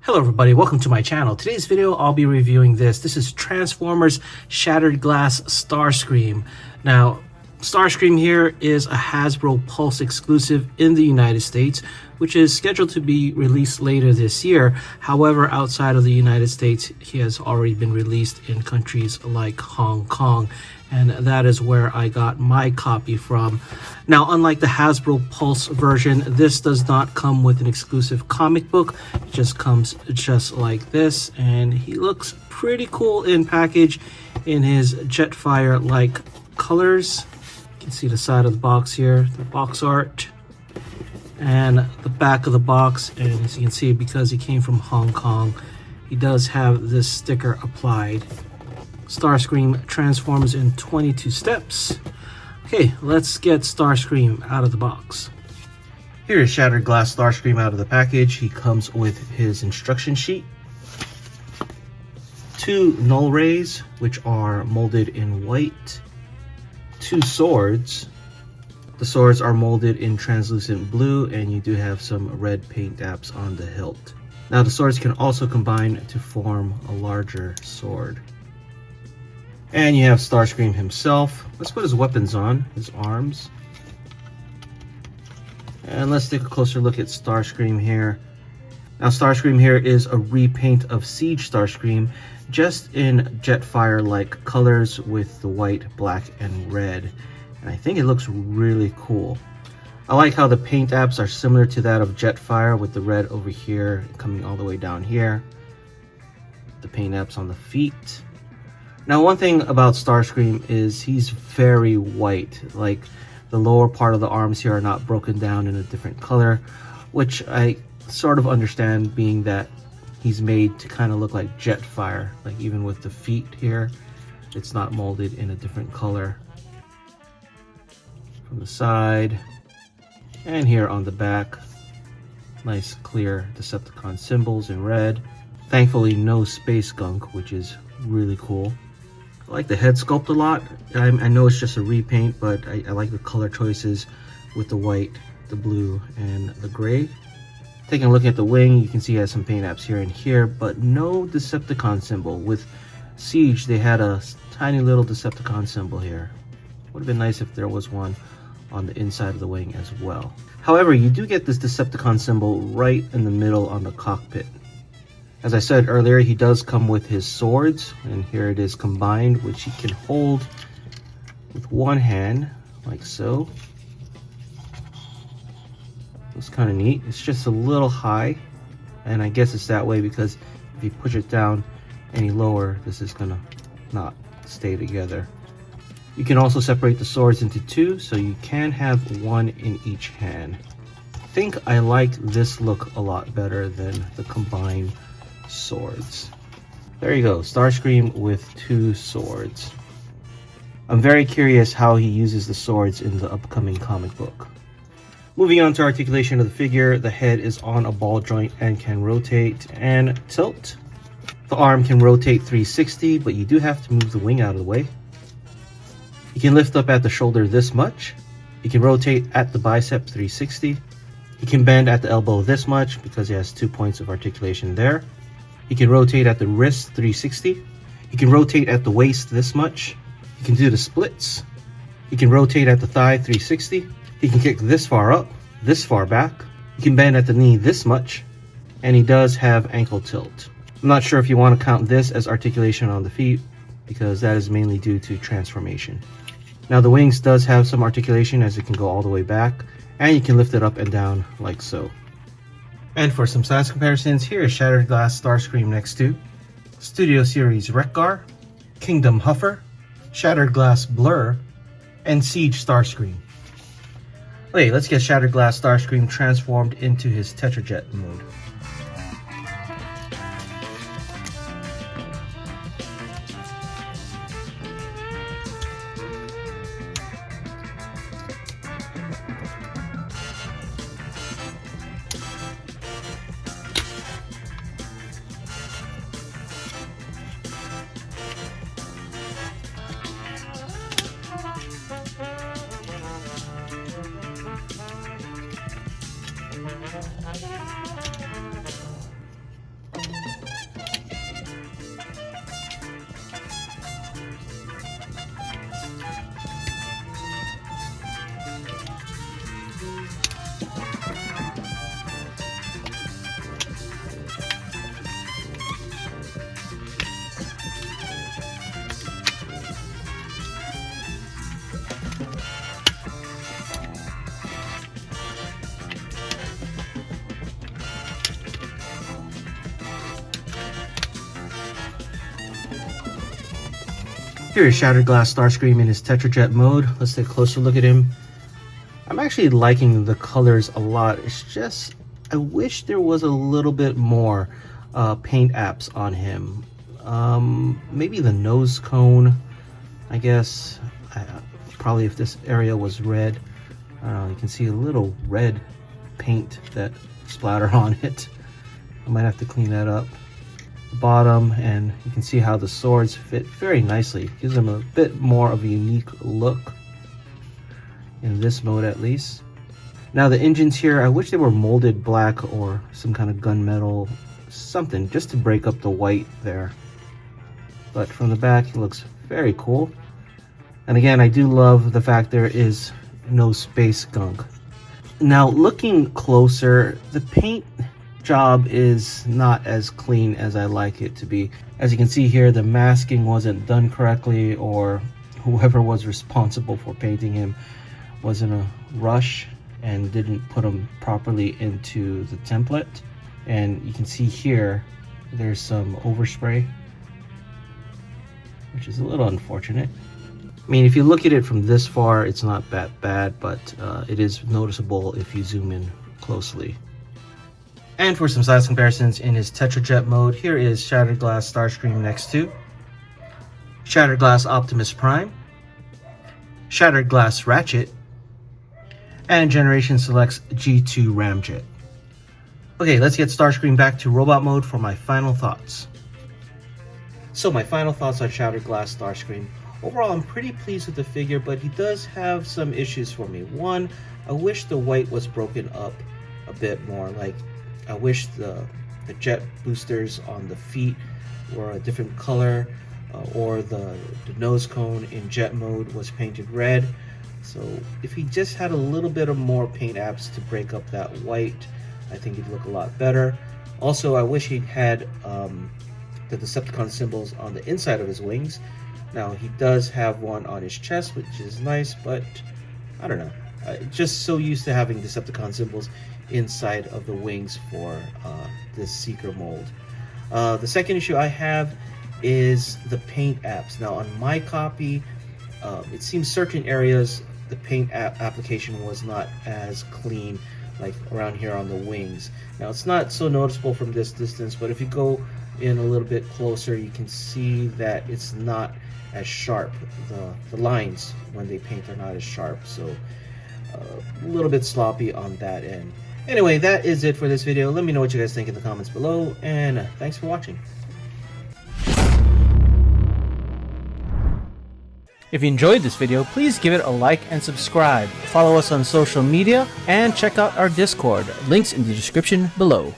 Hello everybody, welcome to my channel. Today's video I'll be reviewing this. This is Transformers Shattered Glass Starscream. Now, Starscream here is a Hasbro Pulse exclusive in the United States, which is scheduled to be released later this year. However, outside of the United States, he has already been released in countries like Hong Kong, and that is where I got my copy from. Now, unlike the Hasbro Pulse version, this does not come with an exclusive comic book. It just comes just like this, and he looks pretty cool in package in his Jetfire-like colors. You can see the side of the box here, the box art, and the back of the box. And as you can see, because he came from Hong Kong, he does have this sticker applied. Starscream transforms in 22 steps. Okay, let's get Starscream out of the box. Here is Shattered Glass Starscream out of the package. He comes with his instruction sheet, 2 null rays, which are molded in white, 2 swords. The swords are molded in translucent blue, and you do have some red paint dabs on the hilt. Now, the swords can also combine to form a larger sword. And you have Starscream himself. Let's put his weapons on, his arms. And let's take a closer look at Starscream here. Now, Starscream here is a repaint of Siege Starscream, just in Jetfire-like colors with the white, black, and red. And I think it looks really cool. I like how the paint apps are similar to that of Jetfire, with the red over here coming all the way down here. The paint apps on the feet. Now, one thing about Starscream is he's very white. Like, the lower part of the arms here are not broken down in a different color, which I sort of understand, being that he's made to kind of look like Jetfire. Like, even with the feet here, it's not molded in a different color. From the side, and here on the back, nice clear Decepticon symbols in red. Thankfully, no space gunk, which is really cool. I like the head sculpt a lot. I know it's just a repaint, but I like the color choices with the white, the blue, and the gray. Taking a look at the wing, you can see it has some paint apps here and here, but no Decepticon symbol. With Siege, they had a tiny little Decepticon symbol here. Would have been nice if there was one on the inside of the wing as well. However, you do get this Decepticon symbol right in the middle on the cockpit. As I said earlier, he does come with his swords, and here it is combined, which he can hold with one hand, like so. It's kind of neat. It's just a little high, and I guess it's that way because if you push it down any lower, this is gonna not stay together. You can also separate the swords into 2, so you can have one in each hand. I think I like this look a lot better than the combined swords. There you go, Starscream with 2 swords. I'm very curious how he uses the swords in the upcoming comic book. Moving on to articulation of the figure, the head is on a ball joint and can rotate and tilt. The arm can rotate 360, but you do have to move the wing out of the way. You can lift up at the shoulder this much. You can rotate at the bicep 360. You can bend at the elbow this much because he has 2 points of articulation there. You can rotate at the wrist 360. You can rotate at the waist this much. You can do the splits. You can rotate at the thigh 360. He can kick this far up, this far back. You can bend at the knee this much. And he does have ankle tilt. I'm not sure if you want to count this as articulation on the feet, because that is mainly due to transformation. Now, the wings does have some articulation, as it can go all the way back, and you can lift it up and down like so. And for some size comparisons, here is Shattered Glass Starscream next to Studio Series Wreck-Gar, Kingdom Huffer, Shattered Glass Blur, and Siege Starscream. Okay, let's get Shattered Glass Starscream transformed into his Tetrajet mode. Here is Shattered Glass Starscream in his Tetrajet mode. Let's take a closer look at him. I'm actually liking the colors a lot. It's just, I wish there was a little bit more paint apps on him. Maybe the nose cone, I guess. Probably if this area was red, you can see a little red paint that splatter on it. I might have to clean that up. The bottom, and you can see how the swords fit very nicely. Gives them a bit more of a unique look in this mode, at least. Now the engines here, I wish they were molded black or some kind of gunmetal, something just to break up the white there. But from the back, he looks very cool. And again, I do love the fact there is no space gunk. Now looking closer, the paint job is not as clean as I like it to be. As you can see here, the masking wasn't done correctly, or whoever was responsible for painting him was in a rush and didn't put him properly into the template. And you can see here, there's some overspray, which is a little unfortunate. I mean, if you look at it from this far, it's not that bad, but it is noticeable if you zoom in closely. And for some size comparisons in his Tetrajet mode, here is Shattered Glass Starscream next to Shattered Glass Optimus Prime, Shattered Glass Ratchet, and Generation Select's G2 Ramjet. Okay, let's get Starscream back to robot mode for my final thoughts. So my final thoughts on Shattered Glass Starscream. Overall, I'm pretty pleased with the figure, but he does have some issues for me. One, I wish the white was broken up a bit more. Like, I wish the jet boosters on the feet were a different color, or the nose cone in jet mode was painted red. So if he just had a little bit of more paint apps to break up that white, I think he'd look a lot better. Also, I wish he had the Decepticon symbols on the inside of his wings. Now, he does have one on his chest, which is nice, but I don't know. Just so used to having Decepticon symbols inside of the wings for this Seeker mold. The second issue I have is the paint apps. Now, on my copy, it seems certain areas the paint application was not as clean, like around here on the wings. Now, it's not so noticeable from this distance, but if you go in a little bit closer, you can see that it's not as sharp. The lines when they paint are not as sharp, so a little bit sloppy on that end. Anyway, that is it for this video. Let me know what you guys think in the comments below, and thanks for watching. If you enjoyed this video, please give it a like and subscribe. Follow us on social media and check out our Discord. Links in the description below.